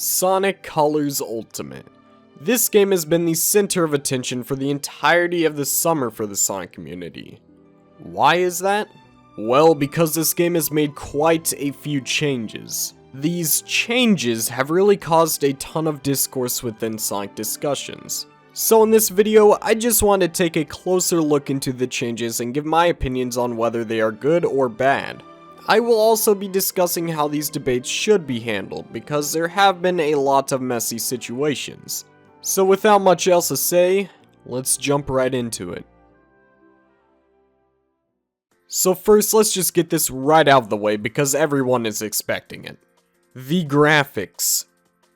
Sonic Colors Ultimate. This game has been the center of attention for the entirety of the summer for the Sonic community. Why is that? Well, because this game has made quite a few changes. These changes have really caused a ton of discourse within Sonic discussions. So in this video, I just want to take a closer look into the changes and give my opinions on whether they are good or bad. I will also be discussing how these debates should be handled, because there have been a lot of messy situations. So without much else to say, let's jump right into it. So first, let's just get this right out of the way because everyone is expecting it. The graphics.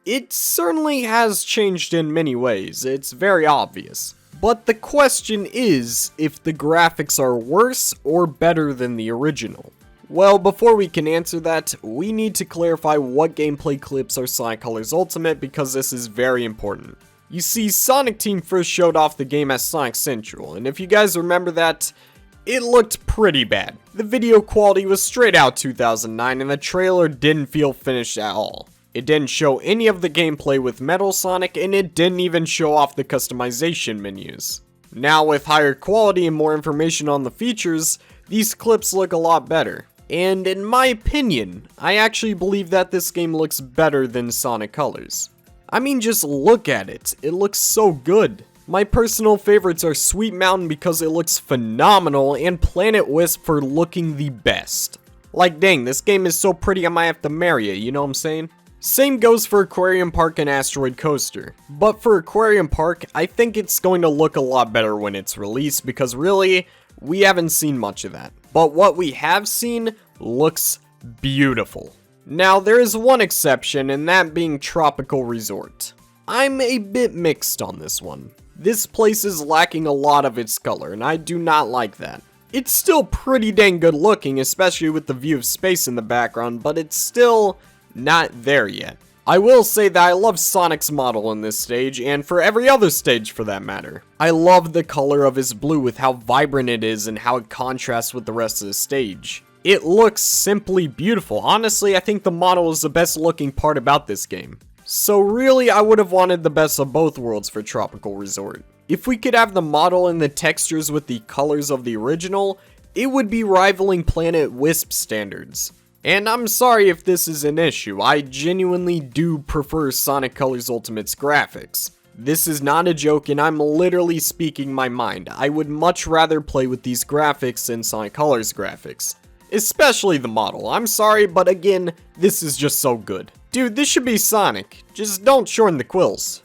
It certainly has changed in many ways, it's very obvious. But the question is if the graphics are worse or better than the original. Well, before we can answer that, we need to clarify what gameplay clips are Sonic Colors Ultimate because this is very important. You see, Sonic Team first showed off the game at Sonic Central, and if you guys remember that, it looked pretty bad. The video quality was straight out 2009 and the trailer didn't feel finished at all. It didn't show any of the gameplay with Metal Sonic, and it didn't even show off the customization menus. Now with higher quality and more information on the features, these clips look a lot better. And in my opinion, I actually believe that this game looks better than Sonic Colors. I mean, just look at it. It looks so good. My personal favorites are Sweet Mountain because it looks phenomenal and Planet Wisp for looking the best. Like dang, this game is so pretty I might have to marry it, you know what I'm saying? Same goes for Aquarium Park and Asteroid Coaster. But for Aquarium Park, I think it's going to look a lot better when it's released because really, we haven't seen much of that. But what we have seen looks beautiful. Now there is one exception, and that being Tropical Resort. I'm a bit mixed on this one. This place is lacking a lot of its color, and I do not like that. It's still pretty dang good looking, especially with the view of space in the background, but it's still not there yet. I will say that I love Sonic's model in this stage, and for every other stage for that matter. I love the color of his blue with how vibrant it is and how it contrasts with the rest of the stage. It looks simply beautiful. Honestly, I think the model is the best looking part about this game. So really, I would have wanted the best of both worlds for Tropical Resort. If we could have the model and the textures with the colors of the original, it would be rivaling Planet Wisp standards. And I'm sorry if this is an issue, I genuinely do prefer Sonic Colors Ultimate's graphics. This is not a joke and I'm literally speaking my mind. I would much rather play with these graphics than Sonic Colors graphics. Especially the model. I'm sorry, but again, this is just so good. Dude, this should be Sonic. Just don't shorten the quills,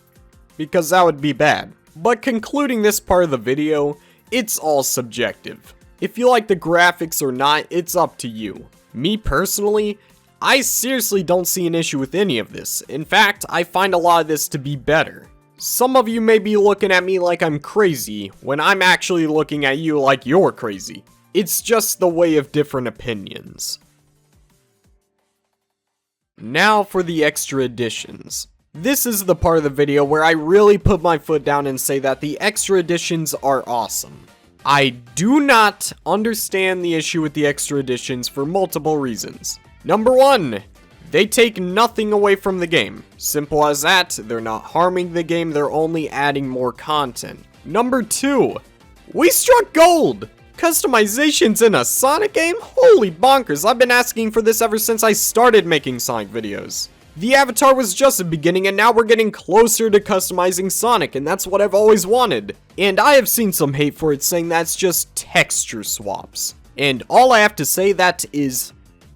because that would be bad. But concluding this part of the video, it's all subjective. If you like the graphics or not, it's up to you. Me personally, I seriously don't see an issue with any of this. In fact, I find a lot of this to be better. Some of you may be looking at me like I'm crazy, when I'm actually looking at you like you're crazy. It's just the way of different opinions. Now for the extra additions. This is the part of the video where I really put my foot down and say that the extra additions are awesome. I do not understand the issue with the extra additions for multiple reasons. Number one, they take nothing away from the game. Simple as that, they're not harming the game, they're only adding more content. Number two, we struck gold! Customizations in a Sonic game? Holy bonkers, I've been asking for this ever since I started making Sonic videos. The avatar was just the beginning and now we're getting closer to customizing Sonic and that's what I've always wanted. And I have seen some hate for it saying that's just texture swaps. And all I have to say that is,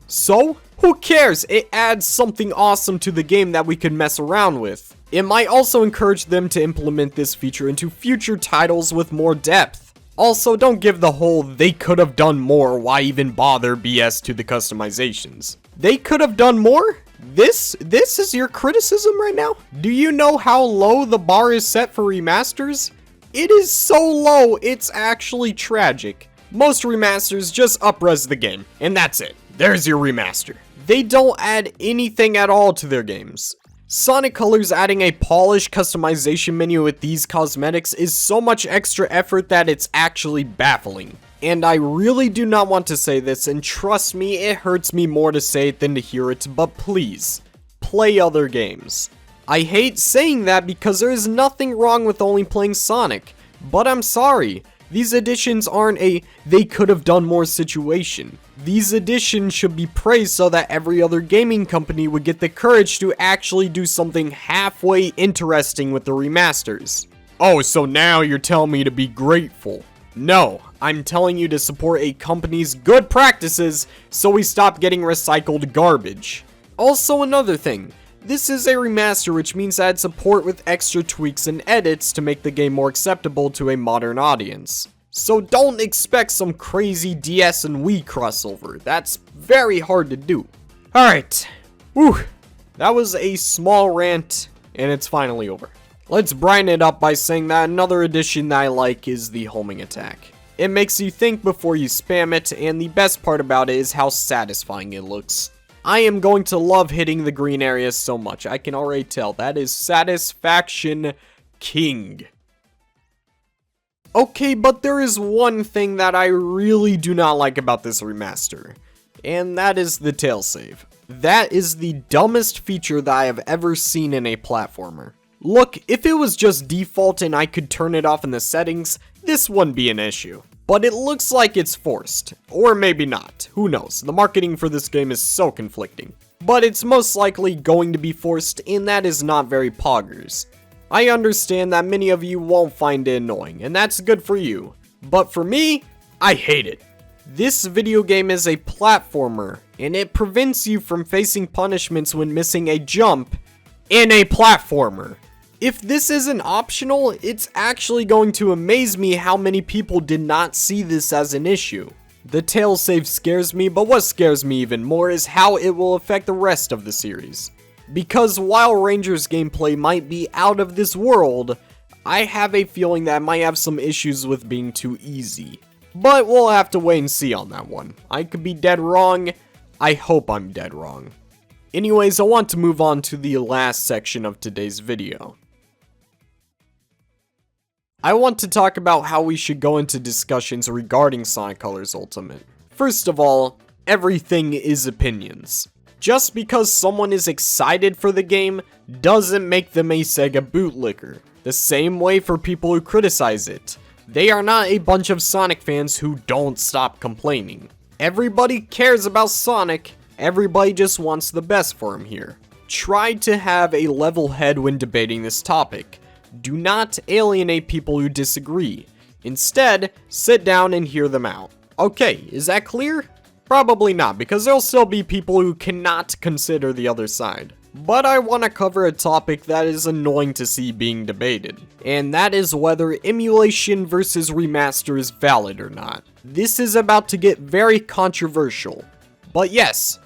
so? Who cares? It adds something awesome to the game that we can mess around with. It might also encourage them to implement this feature into future titles with more depth. Also, don't give the whole they could have done more, why even bother BS to the customizations. They could have done more? This is your criticism right now? Do you know how low the bar is set for remasters? It is so low, it's actually tragic. Most remasters just up-res the game, and that's it. There's your remaster. They don't add anything at all to their games. Sonic Colors adding a polished customization menu with these cosmetics is so much extra effort that it's actually baffling. And I really do not want to say this, and trust me, it hurts me more to say it than to hear it, but please, play other games. I hate saying that because there is nothing wrong with only playing Sonic, but I'm sorry. These additions aren't a they could have done more situation. These additions should be praised so that every other gaming company would get the courage to actually do something halfway interesting with the remasters. Oh, so now you're telling me to be grateful. No, I'm telling you to support a company's good practices so we stop getting recycled garbage. Also, another thing. This is a remaster, which means add support with extra tweaks and edits to make the game more acceptable to a modern audience. So don't expect some crazy DS and Wii crossover. That's very hard to do. Alright. Whew. That was a small rant, and it's finally over. Let's brighten it up by saying that another addition that I like is the homing attack. It makes you think before you spam it, and the best part about it is how satisfying it looks. I am going to love hitting the green areas so much. I can already tell. That is satisfaction king. Okay, but there is one thing that I really do not like about this remaster, and that is the tail save. That is the dumbest feature that I have ever seen in a platformer. Look, if it was just default and I could turn it off in the settings, this wouldn't be an issue. But it looks like it's forced. Or maybe not. Who knows? The marketing for this game is so conflicting. But it's most likely going to be forced, and that is not very poggers. I understand that many of you won't find it annoying, and that's good for you. But for me, I hate it. This video game is a platformer, and it prevents you from facing punishments when missing a jump in a platformer. If this isn't optional, it's actually going to amaze me how many people did not see this as an issue. The tail save scares me, but what scares me even more is how it will affect the rest of the series. Because while Ranger's gameplay might be out of this world, I have a feeling that it might have some issues with being too easy. But we'll have to wait and see on that one. I could be dead wrong. I hope I'm dead wrong. Anyways, I want to move on to the last section of today's video. I want to talk about how we should go into discussions regarding Sonic Colors Ultimate. First of all, everything is opinions. Just because someone is excited for the game doesn't make them a Sega bootlicker. The same way for people who criticize it. They are not a bunch of Sonic fans who don't stop complaining. Everybody cares about Sonic, everybody just wants the best for him here. Try to have a level head when debating this topic. Do not alienate people who disagree. Instead, sit down and hear them out. Okay, is that clear? Probably not, because there'll still be people who cannot consider the other side. But I want to cover a topic that is annoying to see being debated, and that is whether emulation versus remaster is valid or not. This is about to get very controversial. But yes,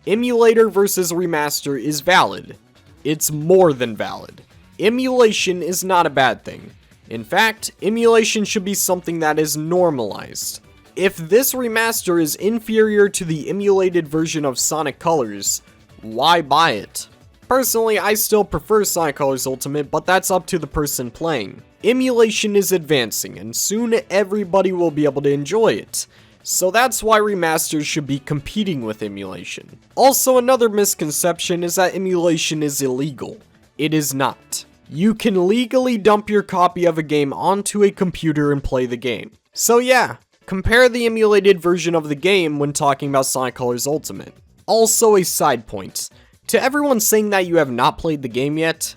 emulator versus remaster is valid. It's more than valid. Emulation is not a bad thing. In fact, emulation should be something that is normalized. If this remaster is inferior to the emulated version of Sonic Colors, why buy it? Personally, I still prefer Sonic Colors Ultimate, but that's up to the person playing. Emulation is advancing, and soon everybody will be able to enjoy it. So that's why remasters should be competing with emulation. Also, another misconception is that emulation is illegal. It is not. You can legally dump your copy of a game onto a computer and play the game. So yeah, compare the emulated version of the game when talking about Sonic Colors Ultimate. Also a side point, to everyone saying that you have not played the game yet,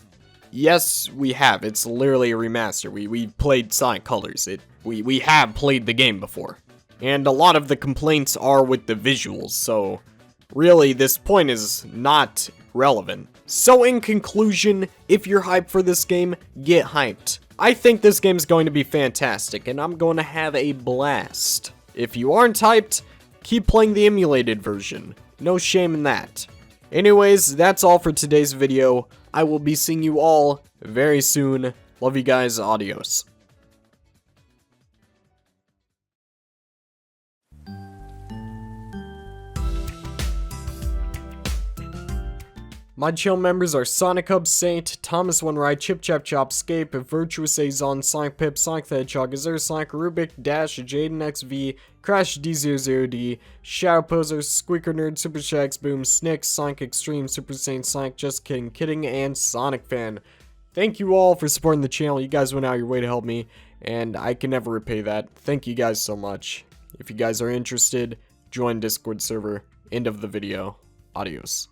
yes, we have. It's literally a remaster. We played Sonic Colors. We have played the game before. And a lot of the complaints are with the visuals, so really this point is not relevant. So in conclusion, if you're hyped for this game, get hyped. I think this game's going to be fantastic, and I'm going to have a blast. If you aren't hyped, keep playing the emulated version. No shame in that. Anyways, that's all for today's video. I will be seeing you all very soon. Love you guys, adios. My channel members are Sonic Hub Saint, Thomas One Ride, Chip Chap Chop, Scape, Virtuous Azon, Sonic Pip, Sonic the Hedgehog, Azure Sonic, Rubik, Dash, Jaden XV, Crash D00D, Shadow Poser, Squeaker Nerd, Super Shags Boom, Snick, Sonic Extreme, Super Saiyan Sonic, Just Kidding, and Sonic Fan. Thank you all for supporting the channel. You guys went out your way to help me, and I can never repay that. Thank you guys so much. If you guys are interested, join Discord server. End of the video. Adios.